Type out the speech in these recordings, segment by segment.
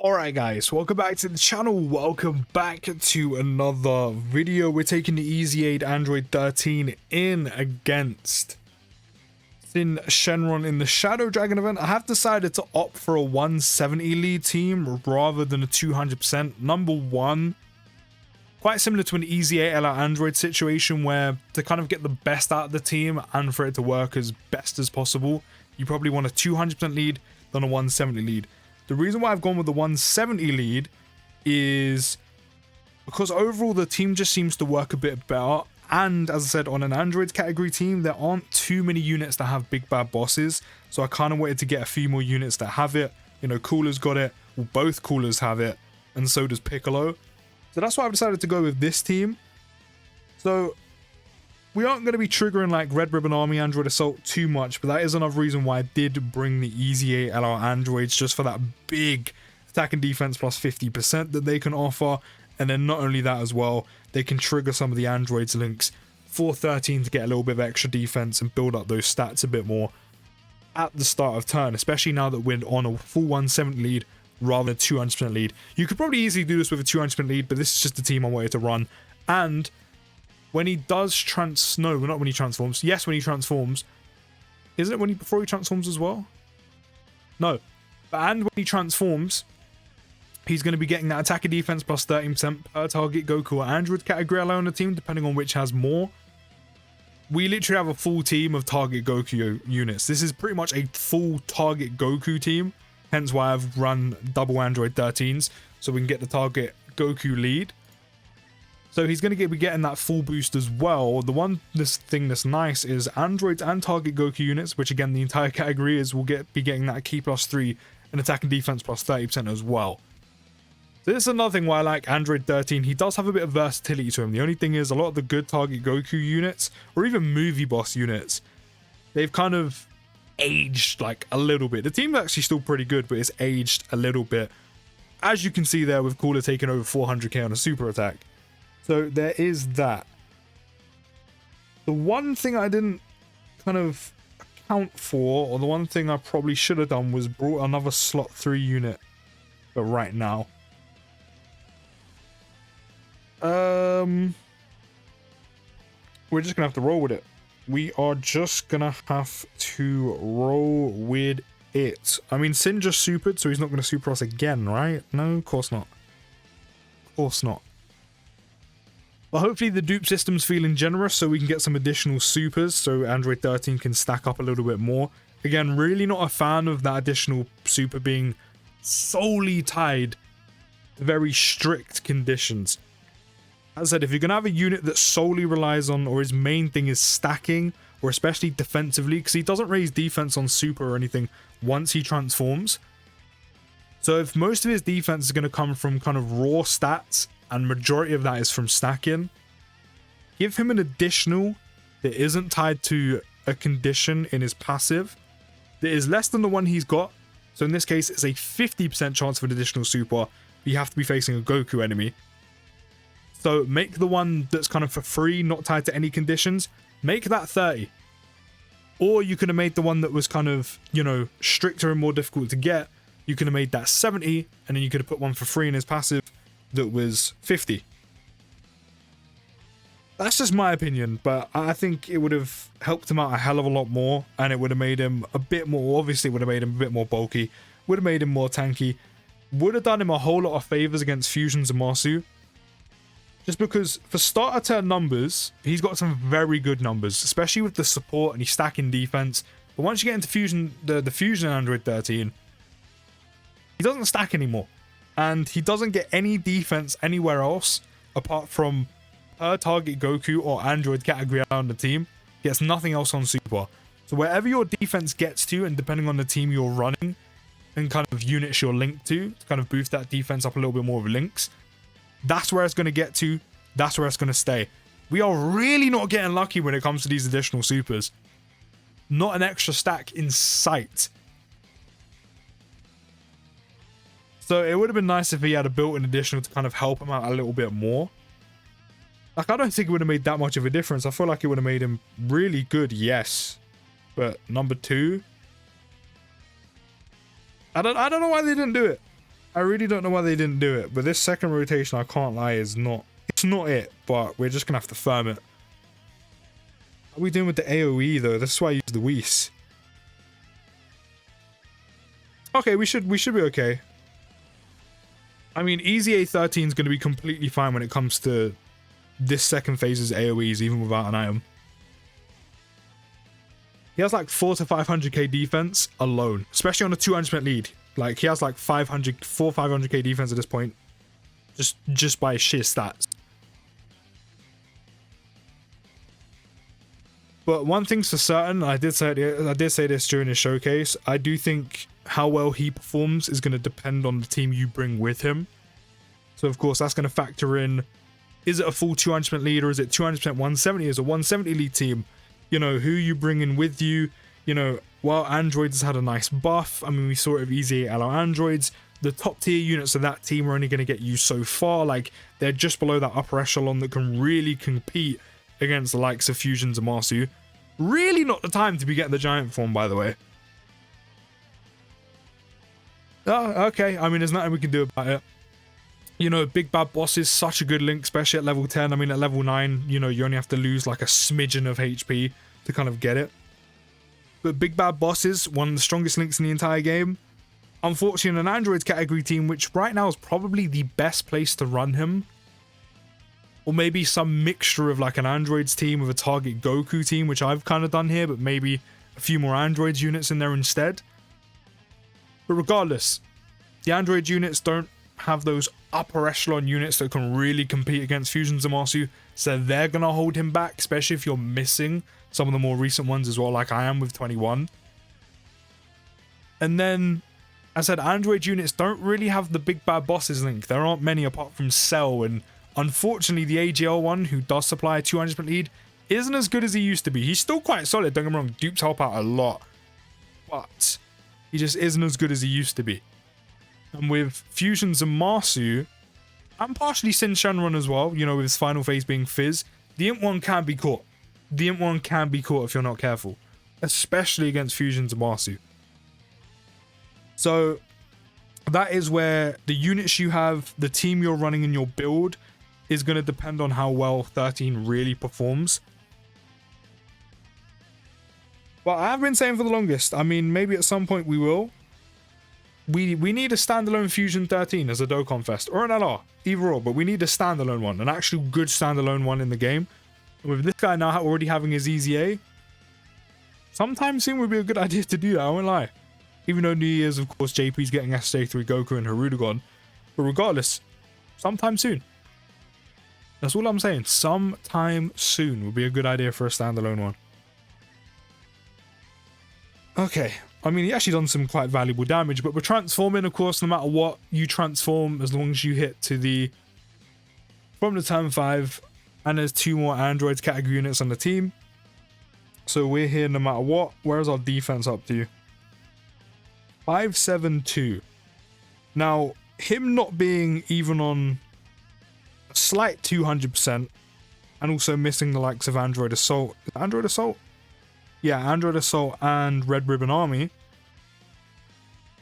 Alright guys, welcome back to the channel, welcome back to another video. We're taking the EZA Android 13 in against SYN SHENRON in the Shadow Dragon event. I have decided to opt for a 170 lead team rather than a 200%. Number one, quite similar to an EZA AGL Android situation where to kind of get the best out of the team and for it to work as best as possible, you probably want a 200% lead than a 170 lead. The reason why I've gone with the 170 lead is because overall the team just seems to work a bit better. And as I said, on an Android category team, there aren't too many units that have big bad bosses. So I kind of wanted to get a few more units that have it. You know, Cooler's got it. Well, both Coolers have it. And so does Piccolo. So that's why I've decided to go with this team. So we aren't going to be triggering like Red Ribbon Army Android Assault too much, but that is another reason why I did bring the EZA AGL Androids, just for that big attack and defense plus 50% that they can offer. And then not only that as well, they can trigger some of the Androids links for 13 to get a little bit of extra defense and build up those stats a bit more at the start of turn, especially now that we're on a full 170 lead rather than 200% lead. You could probably easily do this with a 200% lead, but this is just the team I wanted to run. And when he does no, not when he transforms. Yes, when he transforms. Isn't it when before he transforms as well? No. And when he transforms, he's going to be getting that attack and defense plus 13% per target Goku or Android category alone on the team, depending on which has more. We literally have a full team of target Goku units. This is pretty much a full target Goku team. Hence why I've run double Android 13s, so we can get the target Goku lead. So he's going to be getting that full boost as well. This thing that's nice is Androids and target Goku units, which again the entire category will be getting that key plus 3 and attack and defense plus 30% as well. So this is another thing why I like Android 13. He does have a bit of versatility to him. The only thing is a lot of the good target Goku units, or even movie boss units, they've kind of aged like a little bit. The team's actually still pretty good, but it's aged a little bit. As you can see there with Cooler taking over 400k on a super attack. So there is that. The one thing I didn't kind of account for, or the one thing I probably should have done, was brought another slot 3 unit. But right now, we're just gonna have to roll with it. We are just gonna have to roll with it. I mean, SYN just supered, so he's not gonna super us again, right? No, of course not. Of course not. But hopefully the dupe system's feeling generous, so we can get some additional supers, so Android 13 can stack up a little bit more. Again, really not a fan of that additional super being solely tied to very strict conditions. As I said, if you're going to have a unit that solely relies on, or his main thing is stacking, or especially defensively, because he doesn't raise defense on super or anything once he transforms. So if most of his defense is going to come from kind of raw stats, and majority of that is from stacking, give him an additional that isn't tied to a condition in his passive that is less than the one he's got. So in this case, it's a 50% chance of an additional super. You have to be facing a Goku enemy. So make the one that's kind of for free, not tied to any conditions, make that 30. Or you could have made the one that was kind of, you know, stricter and more difficult to get. You could have made that 70, and then you could have put one for free in his passive that was 50. That's just my opinion, but I think it would have helped him out a hell of a lot more, and it would have made him a bit more, obviously it would have made him a bit more bulky, would have made him more tanky, would have done him a whole lot of favors against Fusions and Masu. Just because for starter turn numbers, he's got some very good numbers, especially with the support and he's stacking defense. But once you get into Fusion, the Fusion Android 13, he doesn't stack anymore. And he doesn't get any defense anywhere else apart from per target Goku or Android category on the team. He gets nothing else on super. So wherever your defense gets to, and depending on the team you're running and kind of units you're linked to kind of boost that defense up a little bit more with links, that's where it's going to get to. That's where it's going to stay. We are really not getting lucky when it comes to these additional supers. Not an extra stack in sight. So it would have been nice if he had a built-in additional to kind of help him out a little bit more. Like, I don't think it would have made that much of a difference. I feel like it would have made him really good, yes. But number 2, I don't know why they didn't do it. I really don't know why they didn't do it, but this second rotation, I can't lie, is not... It's not it, but we're just going to have to firm it. What are we doing with the AoE, though? This is why I use the Whis. Okay, we should be okay. I mean, EZA 13 is going to be completely fine when it comes to this second phase's AoEs, even without an item. He has like 400 to 500k defense alone, especially on a 200% lead. Like, he has like 500k defense at this point, just by sheer stats. But one thing's for certain, I did say this during his showcase, I do think how well he performs is going to depend on the team you bring with him. So of course that's going to factor in, is it a full 200% lead or is it 200% 170? Is a 170 lead team? You know, who you bring in with you? You know, while Androids has had a nice buff, I mean, we saw it with EZA AGL Androids, the top tier units of that team are only going to get you so far. Like, they're just below that upper echelon that can really compete against the likes of Fusion Zamasu. Really not the time to be getting the giant form, by the way. Oh, okay. I mean, there's nothing we can do about it. You know, Big Bad Boss is such a good link, especially at level 10. I mean, at level 9, you know, you only have to lose like a smidgen of HP to kind of get it. But Big Bad Boss is one of the strongest links in the entire game. Unfortunately, in an Androids category team, which right now is probably the best place to run him, or maybe some mixture of like an Androids team with a target Goku team, which I've kind of done here, but maybe a few more Androids units in there instead. But regardless, the Android units don't have those upper echelon units that can really compete against Fusion Zamasu, so they're gonna hold him back, especially if you're missing some of the more recent ones as well, like I am with 21. And then, as I said, Android units don't really have the Big Bad Bosses link. There aren't many apart from Cell, and unfortunately the AGL one, who does supply a 200% lead, isn't as good as he used to be. He's still quite solid, don't get me wrong, dupes help out a lot, but he just isn't as good as he used to be. And with Fusion Zamasu, and partially SYN SHENRON as well, you know, with his final phase being Fizz, the Imp one can be caught. The Imp one can be caught if you're not careful, especially against Fusion Zamasu. So that is where the units you have, the team you're running in your build, is going to depend on how well 13 really performs. But I have been saying for the longest, I mean, maybe at some point we will. We need a standalone Fusion 13 as a Dokkan Fest, or an LR, either or, but we need a standalone one, an actual good standalone one in the game. And with this guy now already having his EZA, sometime soon would be a good idea to do that, I won't lie. Even though New Year's, of course, JP's getting SJ3 Goku and Hirudegon. But regardless, sometime soon. That's all I'm saying. Sometime soon would be a good idea for a standalone one. Okay. I mean, he actually done some quite valuable damage, but we're transforming, of course, no matter what you transform, as long as you hit to the... from the turn 5, and there's 2 more Androids category units on the team. So we're here no matter what. Where's our defense up to? 572. Now, him not being even on a slight 200%, and also missing the likes of Android Assault. Android Assault? Yeah, Android Assault and Red Ribbon Army,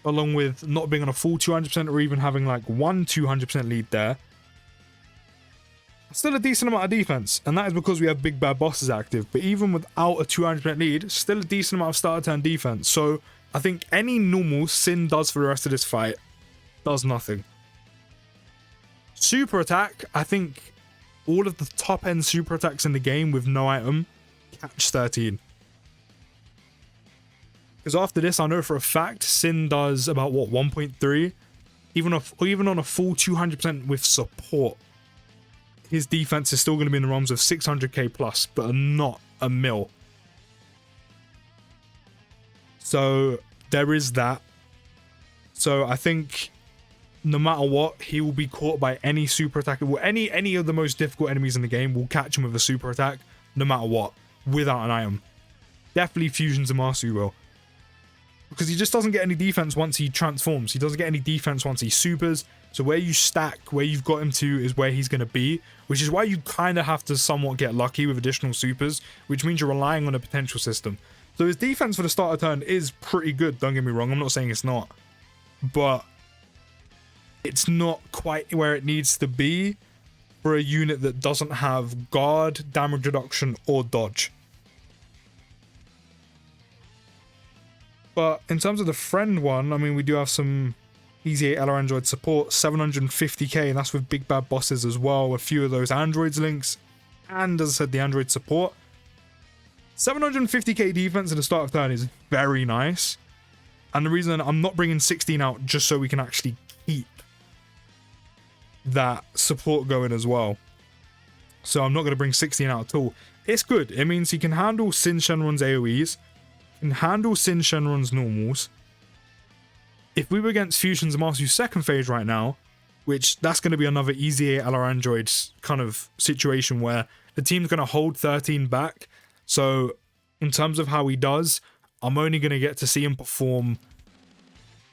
along with not being on a full 200% or even having like one 200% lead there, still a decent amount of defense, and that is because we have Big Bad Bosses active. But even without a 200% lead, still a decent amount of starter turn defense. So I think any normal SYN does for the rest of this fight does nothing. Super attack, I think all of the top end super attacks in the game with no item catch 13. Because after this, I know for a fact, SYN does about, what, 1.3? Even on a full 200% with support, his defense is still going to be in the realms of 600k plus, but not a mil. So there is that. So I think no matter what, he will be caught by any super attack. Well, any of the most difficult enemies in the game will catch him with a super attack, no matter what, without an item. Definitely Fusion Zamasu will. Because he just doesn't get any defense once he transforms. He doesn't get any defense once he supers. So where you stack, where you've got him to, is where he's going to be. Which is why you kind of have to somewhat get lucky with additional supers, which means you're relying on a potential system. So his defense for the starter turn is pretty good, don't get me wrong. I'm not saying it's not. But it's not quite where it needs to be for a unit that doesn't have guard, damage reduction, or dodge. But in terms of the friend one, I mean, we do have some EZA AGL Android support, 750k, and that's with big bad bosses as well, a few of those androids links, and as I said, the android support. 750k defense at the start of turn is very nice, and the reason I'm not bringing 16 out just so we can actually keep that support going as well. So I'm not going to bring 16 out at all. It's good. It means he can handle SYN Shenron's AoEs, can handle SYN Shenron's normals. If we were against Fusion Zamasu's second phase right now, which that's going to be another EZA AGL Androids kind of situation where the team's going to hold 13 back. So in terms of how he does, I'm only going to get to see him perform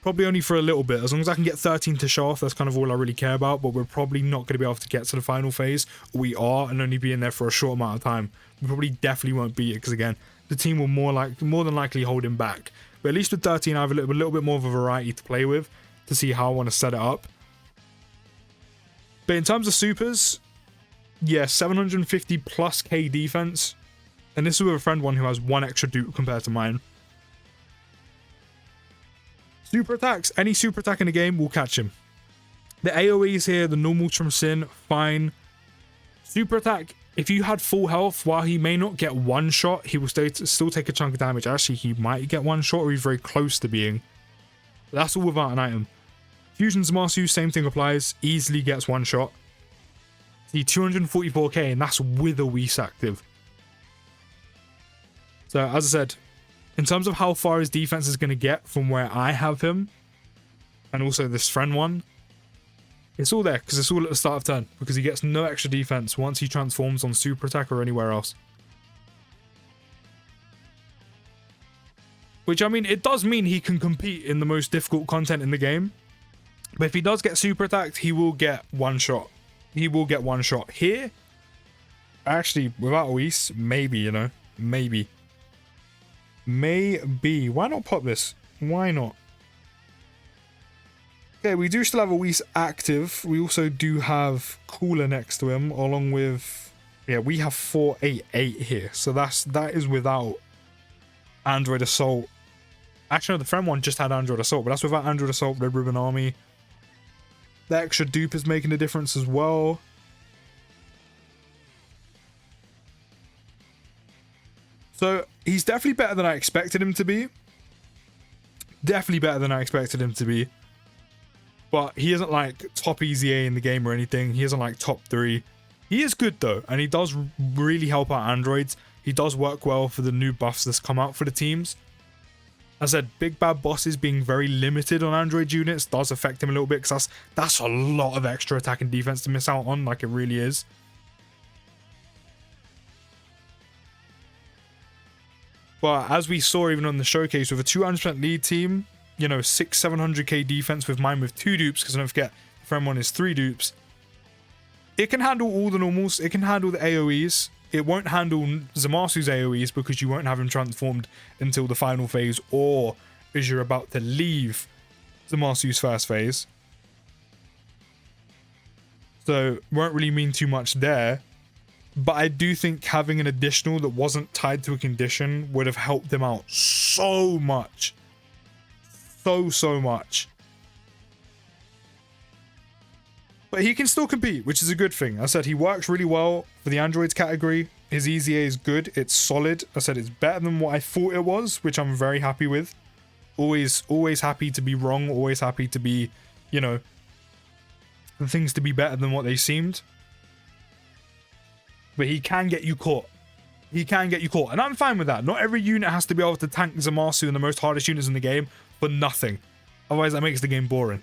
probably only for a little bit. As long as I can get 13 to show off, that's kind of all I really care about. But we're probably not going to be able to get to the final phase. We are, and only be in there for a short amount of time. We probably definitely won't beat it because, again, the team will more than likely hold him back. But at least with 13, I have a little bit more of a variety to play with to see how I want to set it up. But in terms of supers, yeah, 750 plus K defense. And this is with a friend one who has one extra dupe compared to mine. Super attacks, any super attack in the game will catch him. The AoEs here, the normals from SYN, fine. Super attack, if you had full health, while he may not get one shot, he will still take a chunk of damage. Actually, he might get one shot or he's very close to being. But that's all without an item. Fusion Zamasu, same thing applies, easily gets one shot. See, 244k, and that's with a Whis active. So, as I said, in terms of how far his defense is going to get from where I have him, and also this friend one, it's all there because it's all at the start of turn, because he gets no extra defense once he transforms on super attack or anywhere else. Which, I mean, it does mean he can compete in the most difficult content in the game. But if he does get super attacked, he will get one shot. He will get one shot. Here, actually, without Whis, maybe, you know, maybe. Maybe. Why not pop this? Why not? Okay, we do still have a Whis active. We also do have Cooler next to him, along with... Yeah, we have 488 here. So that is without Android Assault. Actually, no, the friend one just had Android Assault, but that's without Android Assault, Red Ribbon Army. The extra dupe is making a difference as well. So, he's definitely better than I expected him to be. Definitely better than I expected him to be. But he isn't like top EZA in the game or anything. He isn't like top 3. He is good though, and he does really help out androids. He does work well for the new buffs that's come out for the teams. As I said, big bad bosses being very limited on android units does affect him a little bit, because that's a lot of extra attack and defense to miss out on, like it really is. But as we saw even on the showcase, with a 200% lead team, you know, 600-700k defense with mine with 2 dupes, because don't forget, the friend one is 3 dupes. It can handle all the normals, it can handle the AoEs. It won't handle Zamasu's AoEs because you won't have him transformed until the final phase, or as you're about to leave Zamasu's first phase. So, won't really mean too much there. But I do think having an additional that wasn't tied to a condition would have helped him out so much. So much. But he can still compete, which is a good thing. I said he works really well for the androids category. His EZA is good. It's solid. I said it's better than what I thought it was, which I'm very happy with. Always happy to be wrong. Always happy to be, you know, the things to be better than what they seemed. But he can get you caught. He can get you caught. And I'm fine with that. Not every unit has to be able to tank Zamasu and the most hardest units in the game for nothing. Otherwise, that makes the game boring.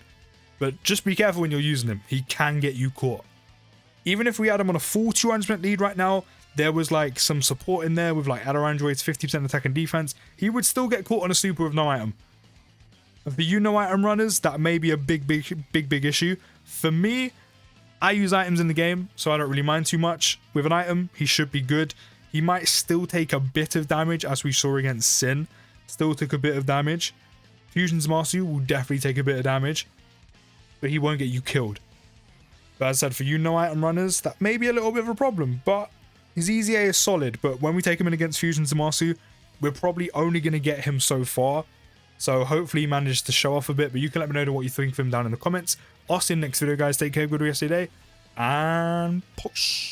But just be careful when you're using him. He can get you caught. Even if we had him on a full 200% lead right now, there was like some support in there with like other androids, 50% attack and defense, he would still get caught on a super with no item. For you no item runners, that may be a big issue. For me, I use items in the game, so I don't really mind too much. With an item, he should be good. He might still take a bit of damage, as we saw against SYN. Still took a bit of damage. Fusion Zamasu will definitely take a bit of damage. but he won't get you killed. But as I said, for you no item runners, that may be a little bit of a problem, but his EZA is solid. But when we take him in against Fusion Zamasu, we're probably only going to get him so far. So hopefully he manages to show off a bit, but you can let me know what you think of him down in the comments. I'll see you in the next video, guys. Take care, good rest of your day, and push.